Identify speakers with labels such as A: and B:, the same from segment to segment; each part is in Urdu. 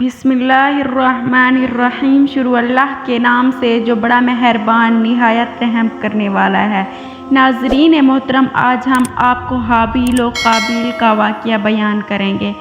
A: بسم اللہ الرحمن الرحیم۔ شروع اللہ کے نام سے جو بڑا مہربان نہایت رحم کرنے والا ہے۔ ناظرین محترم، آج ہم آپ کو حابیل و قابیل کا واقعہ بیان کریں گے۔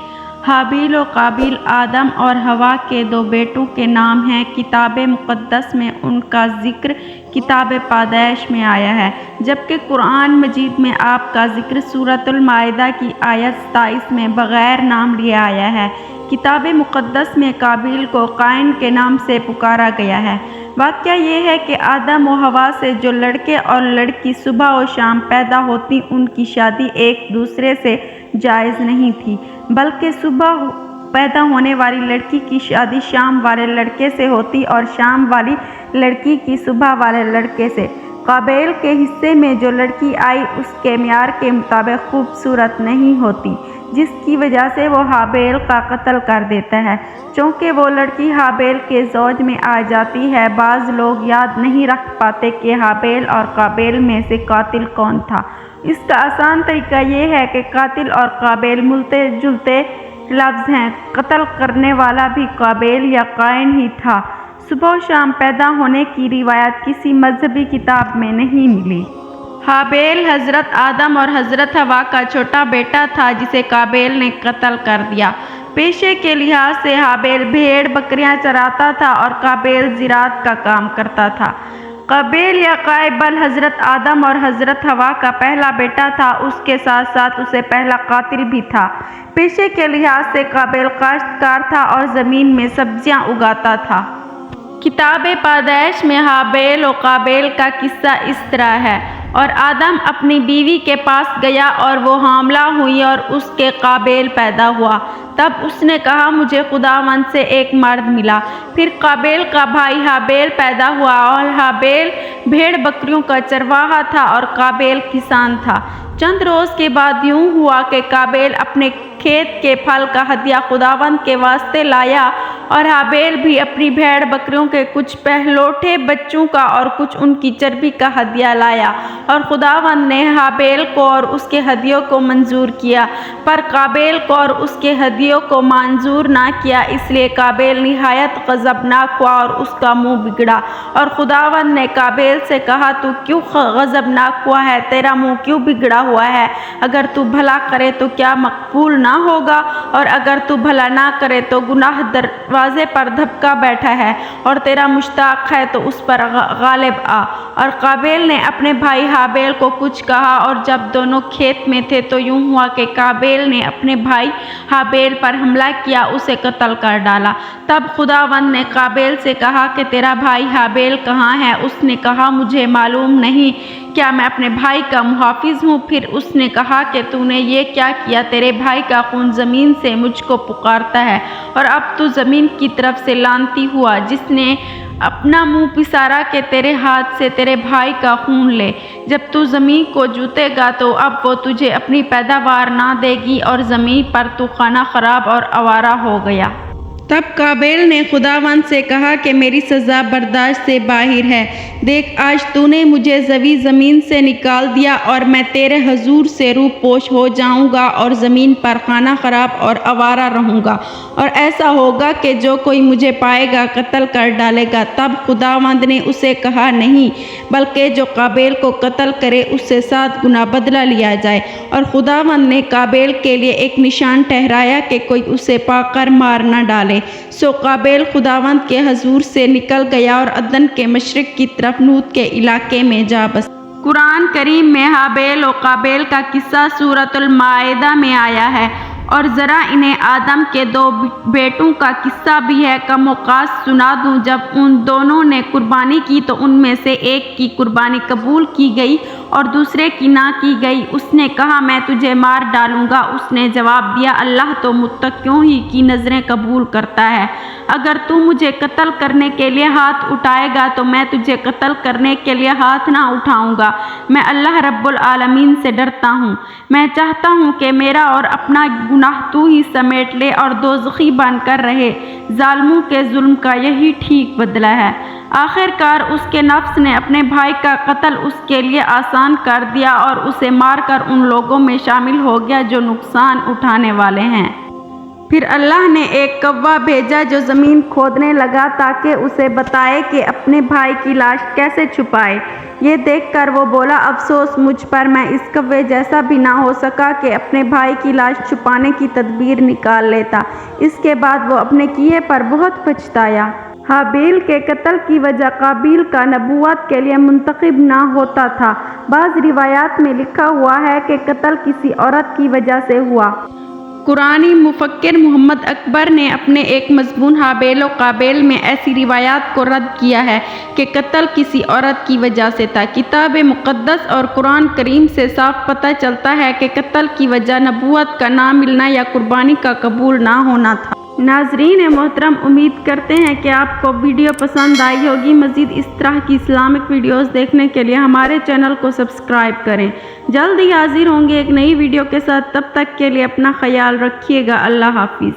A: حابیل و قابیل آدم اور حوا کے دو بیٹوں کے نام ہیں۔ کتاب مقدس میں ان کا ذکر کتاب پیدائش میں آیا ہے، جبکہ قرآن مجید میں آپ کا ذکر سورۃ المائدہ کی آیت 27 میں بغیر نام لیے آیا ہے۔ کتاب مقدس میں قابیل کو قائن کے نام سے پکارا گیا ہے۔ واقعہ یہ ہے کہ آدم و حوا سے جو لڑکے اور لڑکی صبح و شام پیدا ہوتی، ان کی شادی ایک دوسرے سے جائز نہیں تھی، بلکہ صبح پیدا ہونے والی لڑکی کی شادی شام والے لڑکے سے ہوتی اور شام والی لڑکی کی صبح والے لڑکے سے۔ قابیل کے حصے میں جو لڑکی آئی اس کے معیار کے مطابق خوبصورت نہیں ہوتی، جس کی وجہ سے وہ حابیل کا قتل کر دیتا ہے۔ چونکہ وہ لڑکی حابیل کے زوج میں آ جاتی ہے، بعض لوگ یاد نہیں رکھ پاتے کہ حابیل اور قابیل میں سے قاتل کون تھا۔ اس کا آسان طریقہ یہ ہے کہ قاتل اور قابیل ملتے جلتے لفظ ہیں۔ قتل کرنے والا بھی قابیل یا قائن ہی تھا۔ صبح و شام پیدا ہونے کی روایت کسی مذہبی کتاب میں نہیں ملی۔ حابیل حضرت آدم اور حضرت حوا کا چھوٹا بیٹا تھا، جسے قابیل نے قتل کر دیا۔ پیشے کے لحاظ سے حابیل بھیڑ بکریاں چراتا تھا اور قابیل زراعت کا کام کرتا تھا۔ قابیل یا قابیل حضرت آدم اور حضرت حوا کا پہلا بیٹا تھا، اس کے ساتھ ساتھ اسے پہلا قاتل بھی تھا۔ پیشے کے لحاظ سے قابیل کاشتکار تھا اور زمین میں سبزیاں اگاتا تھا۔ کتاب پیدائش میں حابیل و قابیل کا قصہ اس طرح ہے۔ اور آدم اپنی بیوی کے پاس گیا اور وہ حاملہ ہوئی اور اس کے قابیل پیدا ہوا۔ تب اس نے کہا، مجھے خداوند سے ایک مرد ملا۔ پھر قابیل کا بھائی حابیل پیدا ہوا اور حابیل بھیڑ بکریوں کا چرواہا تھا اور قابیل کسان تھا۔ چند روز کے بعد یوں ہوا کہ قابیل اپنے کھیت کے پھل کا ہدیہ خداوند کے واسطے لایا اور حابیل بھی اپنی بھیڑ بکریوں کے کچھ پہلوٹے بچوں کا اور کچھ ان کی چربی کا ہدیہ لایا، اور خداوند نے حابیل کو اور اس کے ہدیوں کو منظور کیا، پر قابیل کو اور اس کے ہدیوں کو منظور نہ کیا۔ اس لیے قابیل نہایت غضبناک ہوا اور اس کا منہ بگڑا، اور خداوند نے قابیل سے کہا، تو کیوں غضبناک ہوا ہے؟ تیرا منہ کیوں بگڑا ہوا ہے؟ اگر تو بھلا کرے تو کیا مقبول نہ ہوگا، اور اگر تو بھلا نہ کرے تو گناہ دروازے پر دھبکا بیٹھا ہے، اور تیرا مشتاق ہے تو اس پر غالب آ۔ اور قابیل نے اپنے بھائی حابیل کو کچھ کہا، اور جب دونوں کھیت میں تھے تو یوں ہوا کہ قابیل نے اپنے بھائی حابیل پر حملہ کیا، اسے قتل کر ڈالا۔ تب خداوند نے قابیل سے کہا کہ تیرا بھائی حابیل کہاں ہے؟ اس نے کہا، مجھے معلوم نہیں، کیا میں اپنے بھائی کا محافظ ہوں؟ پھر اس نے کہا کہ تو نے یہ کیا کیا؟ تیرے بھائی کا خون زمین سے مجھ کو پکارتا ہے، اور اب تو زمین کی طرف سے لعنتی ہوا، جس نے اپنا منہ پسارا کہ تیرے ہاتھ سے تیرے بھائی کا خون لے۔ جب تو زمین کو جوتے گا تو اب وہ تجھے اپنی پیداوار نہ دے گی، اور زمین پر تو خانہ خراب اور آوارہ ہو گیا۔ تب قابیل نے خداوند سے کہا کہ میری سزا برداشت سے باہر ہے۔ دیکھ، آج تو نے مجھے زوی زمین سے نکال دیا، اور میں تیرے حضور سے روح پوش ہو جاؤں گا اور زمین پر خانہ خراب اور آوارہ رہوں گا، اور ایسا ہوگا کہ جو کوئی مجھے پائے گا قتل کر ڈالے گا۔ تب خداوند نے اسے کہا، نہیں، بلکہ جو قابیل کو قتل کرے اس سے 7 گنا بدلہ لیا جائے۔ اور خداوند نے قابیل کے لیے ایک نشان ٹھہرایا کہ کوئی اسے پا کر مار نہ ڈالے۔ سو قابیل خداوند کے حضور سے نکل گیا اور عدن کے مشرق کی طرف نوط کے علاقے میں جا بسا۔ قرآن کریم میں حابیل و قابیل کا قصہ سورۃ المائدہ میں آیا ہے، اور ذرا انہیں آدم کے 2 بیٹوں کا قصہ بھی ہے۔ کم اوقات سنا دوں، جب ان دونوں نے قربانی کی تو ان میں سے ایک کی قربانی قبول کی گئی اور دوسرے کی نہ کی گئی۔ اس نے کہا، میں تجھے مار ڈالوں گا۔ اس نے جواب دیا، اللہ تو متقیوں ہی کی نذریں قبول کرتا ہے۔ اگر تو مجھے قتل کرنے کے لیے ہاتھ اٹھائے گا تو میں تجھے قتل کرنے کے لیے ہاتھ نہ اٹھاؤں گا۔ میں اللہ رب العالمین سے ڈرتا ہوں۔ میں چاہتا ہوں کہ میرا اور اپنا گناہ تو ہی سمیٹ لے اور دوزخی بن کر رہے۔ ظالموں کے ظلم کا یہی ٹھیک بدلہ ہے۔ آخر کار اس کے نفس نے اپنے بھائی کا قتل اس کے لیے آسان کر دیا اور اسے مار کر ان لوگوں میں شامل ہو گیا جو نقصان اٹھانے والے ہیں۔ پھر اللہ نے ایک کوا بھیجا جو زمین کھودنے لگا تاکہ اسے بتائے کہ اپنے بھائی کی لاش کیسے چھپائے۔ یہ دیکھ کر وہ بولا، افسوس مجھ پر، میں اس کوے جیسا بھی نہ ہو سکا کہ اپنے بھائی کی لاش چھپانے کی تدبیر نکال لیتا۔ اس کے بعد وہ اپنے کیے پر بہت پچھتایا۔ حابیل کے قتل کی وجہ قابیل کا نبوت کے لیے منتخب نہ ہوتا تھا۔ بعض روایات میں لکھا ہوا ہے کہ قتل کسی عورت کی وجہ سے ہوا۔ قرآنی مفکر محمد اکبر نے اپنے ایک مضمون حابیل و قابیل میں ایسی روایات کو رد کیا ہے کہ قتل کسی عورت کی وجہ سے تھا۔ کتاب مقدس اور قرآن کریم سے صاف پتہ چلتا ہے کہ قتل کی وجہ نبوت کا نہ ملنا یا قربانی کا قبول نہ ہونا تھا۔ ناظرین محترم، امید کرتے ہیں کہ آپ کو ویڈیو پسند آئی ہوگی۔ مزید اس طرح کی اسلامک ویڈیوز دیکھنے کے لیے ہمارے چینل کو سبسکرائب کریں۔ جلد ہی حاضر ہوں گے ایک نئی ویڈیو کے ساتھ، تب تک کے لیے اپنا خیال رکھیے گا۔ اللہ حافظ۔